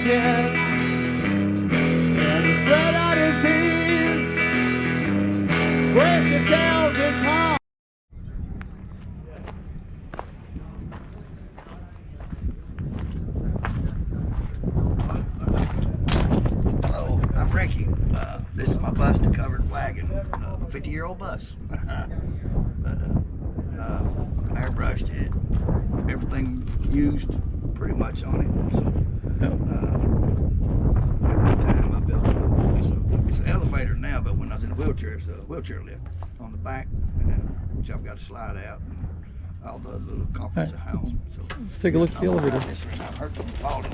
wagon, and he spread out his hands. Brace yourselves and come. Hello, I'm Ricky. This is my bus, the covered wagon, 50-year-old bus. But airbrushed it, everything used pretty much on it. So, at one time I built it's an elevator now, but when I was in a wheelchair, it's a wheelchair lift on the back, and then which I've got to slide out and all the little comforts at home. So let's take a look at the elevator. This right now, hurt from falling.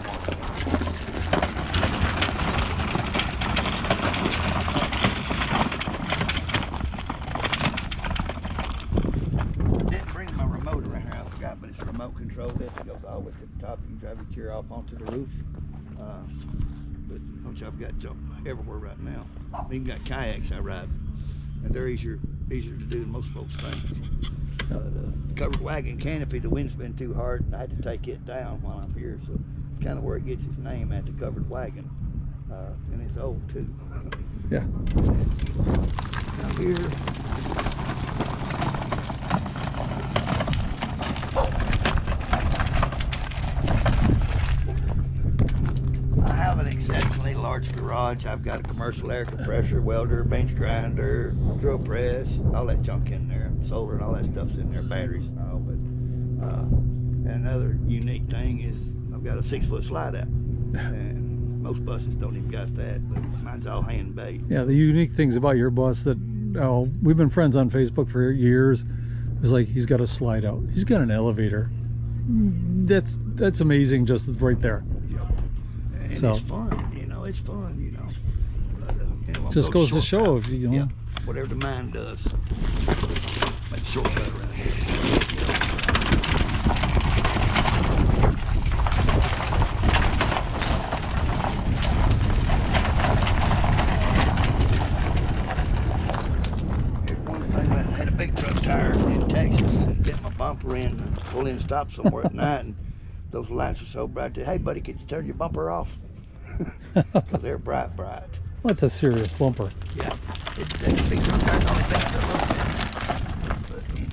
But it's remote controlled. It goes all the way to the top. You can drive your chair off onto the roof. But which I've got everywhere right now. I even got kayaks I ride, and they're easier to do than most folks think. The covered wagon canopy, the wind's been too hard, and I had to take it down while I'm here. So it's kind of where it gets its name at, the covered wagon. And it's old too. Yeah. Now here. Exceptionally large garage. I've got a commercial air compressor, welder, bench grinder, drill press, all that junk in there, solar and all that stuff's in there, batteries and all. But another unique thing is I've got a 6-foot slide out, and most buses don't even got that, but mine's all hand made. Yeah, the unique things about your bus that we've been friends on Facebook for years is like he's got a slide out, he's got an elevator. That's amazing, just right there. And so it's fun, you know, it's fun, you know. But, anyway, just goes to show if you know. Yeah, whatever the mind does. Make a shortcut around here. Here's one thing, I had a big truck tire in Texas and bent my bumper in and pull in and stop somewhere at night, and those lights were so bright that, hey buddy, could you turn your bumper off? Because they're bright. Well, that's a serious bumper. Yeah, that big truck tire's only bent a little bit. But anyway.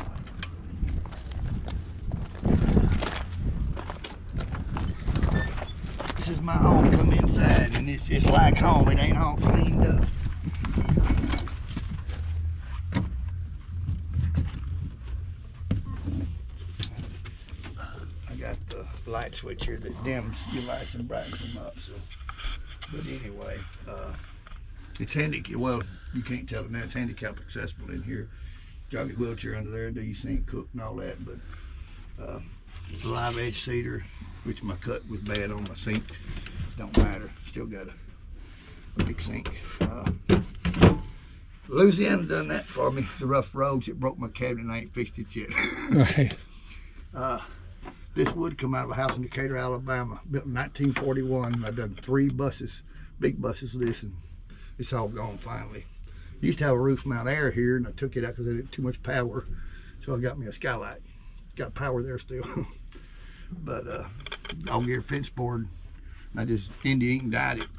This is my home. Come inside, and it's like home. It ain't all cleaned up. The light switch here that dims your lights and brightens them up. So, but anyway, it's handicapped. Well, you can't tell it now. It's handicap accessible in here. Drive your wheelchair under there, do your sink, cook, and all that. But it's a live edge cedar, which my cut was bad on my sink. Don't matter. Still got a big sink. Louisiana done that for me. The rough roads, it broke my cabinet, and I ain't fixed it yet. Right. This wood come out of a house in Decatur, Alabama, built in 1941. I've done 3 buses, big buses of this, and it's all gone finally. Used to have a roof mount air here, and I took it out because it had too much power, so I got me a skylight. Got power there still. But all gear fence board, and I just India ink dyed it.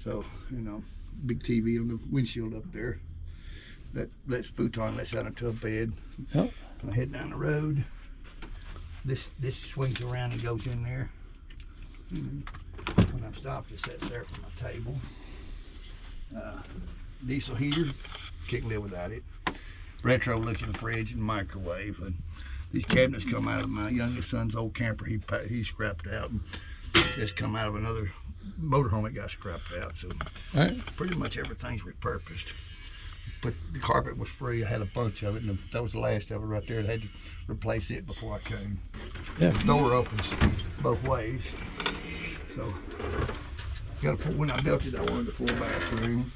So, you know, big TV on the windshield up there. That lets futon lets out into a bed. Yep. I head down the road. This swings around and goes in there. When I'm stopped, it sits there for my table. Diesel heater, can't live without it. Retro looking fridge and microwave. And these cabinets come out of my youngest son's old camper. He scrapped out, and just come out of another motorhome that got scrapped out. So pretty much everything's repurposed. But the carpet was free. I had a bunch of it, and that was the last of it right there. I had to replace it before I came. Yeah. The door opens both ways. So, when I built it, I wanted a full bathroom.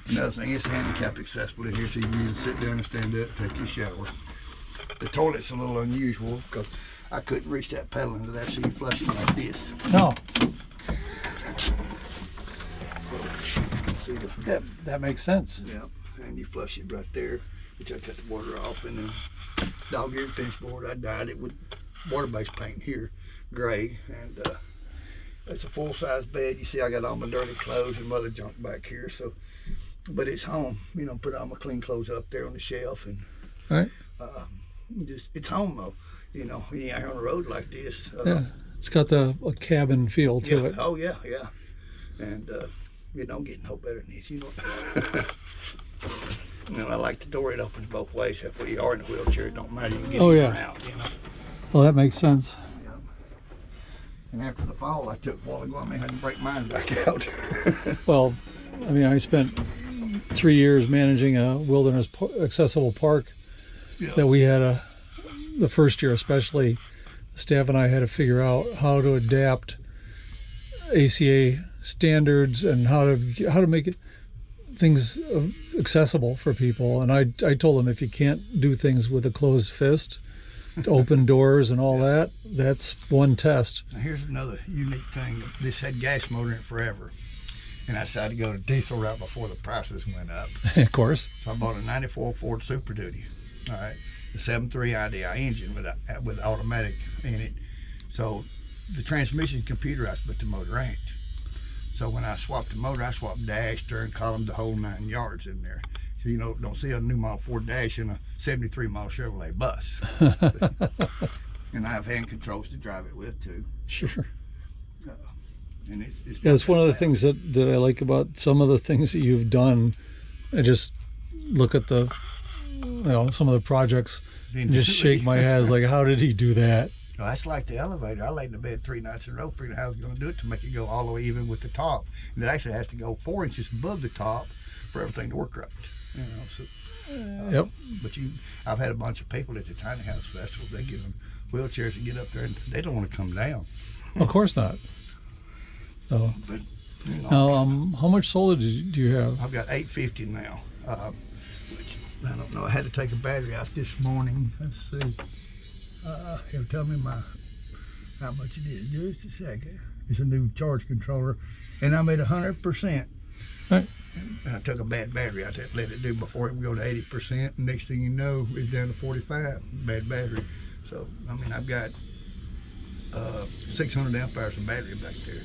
Another thing, it's handicap accessible in here, so you can either sit down and stand up, take your shower. The toilet's a little unusual because I couldn't reach that pedal into there, so you flush it like this. No. See that makes sense. Yeah, and you flush it right there, which I cut the water off, and then dog-eared fence board, I dyed it with water-based paint here, gray, and it's a full-size bed. You see, I got all my dirty clothes and mother junk back here. So, but it's home. You know, put all my clean clothes up there on the shelf, and All right. just it's home though. You know, when you're out on the road like this. Yeah. It's got a cabin feel to Yeah. it. Oh yeah, yeah. And it don't get no better than this, you know. You know, I like the door. It opens both ways. If you are in a wheelchair, it don't matter. You can get Oh, in yeah. or out, you know. Well, that makes sense. And after the fall I took a while ago, I may have to break mine back out. Well, I mean, I spent 3 years managing a wilderness accessible park that we had the first year especially, the staff and I had to figure out how to adapt ACA standards and how to make it things accessible for people. And I told them, if you can't do things with a closed fist, to open doors and all that, that's one test. Now here's another unique thing. This had gas motor in it forever, and I decided to go to diesel route before the prices went up. Of course. So I bought a 94 Ford Super Duty. All right, the 7.3 IDI engine with automatic in it. So the transmission computerized, but the motor ain't. So when I swapped the motor, I swapped dash, stern column, the whole 9 yards in there. So, you know, don't see a new model Ford dash in a 73 model Chevrolet bus. And I have hand controls to drive it with too. Sure. And Yeah, it's one of the things that I like about some of the things that you've done. I just look at some of the projects and just shake my head. It's like, how did he do that? Well, that's like the elevator. I laid in the bed 3 nights in a row, figuring out how I was going to do it to make it go all the way even with the top. And it actually has to go 4 inches above the top for everything to work right. You know, so. Yep. But I've had a bunch of people at the tiny house festivals. They give them wheelchairs to get up there, and they don't want to come down. Of course not. So, But you know, now, how much solar do you have? I've got 850 now, which I don't know. I had to take a battery out this morning. Let's see. It'll tell me how much it is. Just a second. It's a new charge controller, and I'm at 100%. Right. And I took a bad battery out there, let it do before it would go to 80%. And next thing you know, it's down to 45. Bad battery. So I mean, I've got 600 amp hours of battery back there,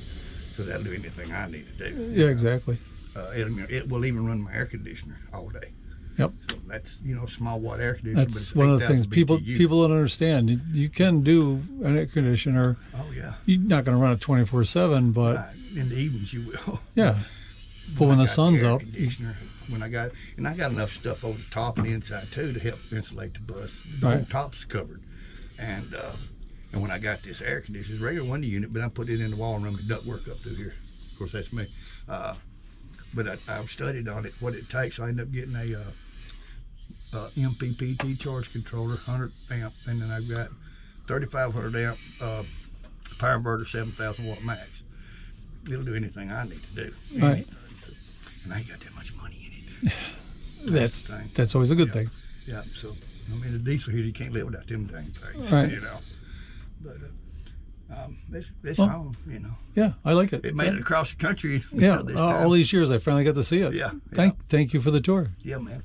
so that'll do anything I need to do. Yeah, exactly. It will even run my air conditioner all day. Yep. So that's, you know, small watt air conditioner. That's but it's one of the 8,000 things people BTU. don't understand. You can do an air conditioner. Oh yeah. You're not going to run it 24/7, but Right. In the evenings you will. yeah. But when I the got sun's air up, conditioner, I got enough stuff over the top and the inside too to help insulate the bus. The whole Right. top's covered, and when I got this air conditioner, it's a regular window unit, but I put it in the wall and run the duct work up through here. Of course, that's me. But I've studied on it, what it takes. So I ended up getting a MPPT charge controller, 100 amp, and then I've got 3,500 amp power inverter, 7,000 watt max. It'll do anything I need to do. Right. Anything. So, and I ain't got that much money in it. that's the thing. that's always a good Yeah. thing. Yeah. So I mean, the diesel heater, you can't live without them dang things. Right. You know. But it's Well, home. You know. Yeah, I like it. It made it across the country. Yeah, This all time. these years I finally got to see it. Yeah. Thank you for the tour. Yeah, man.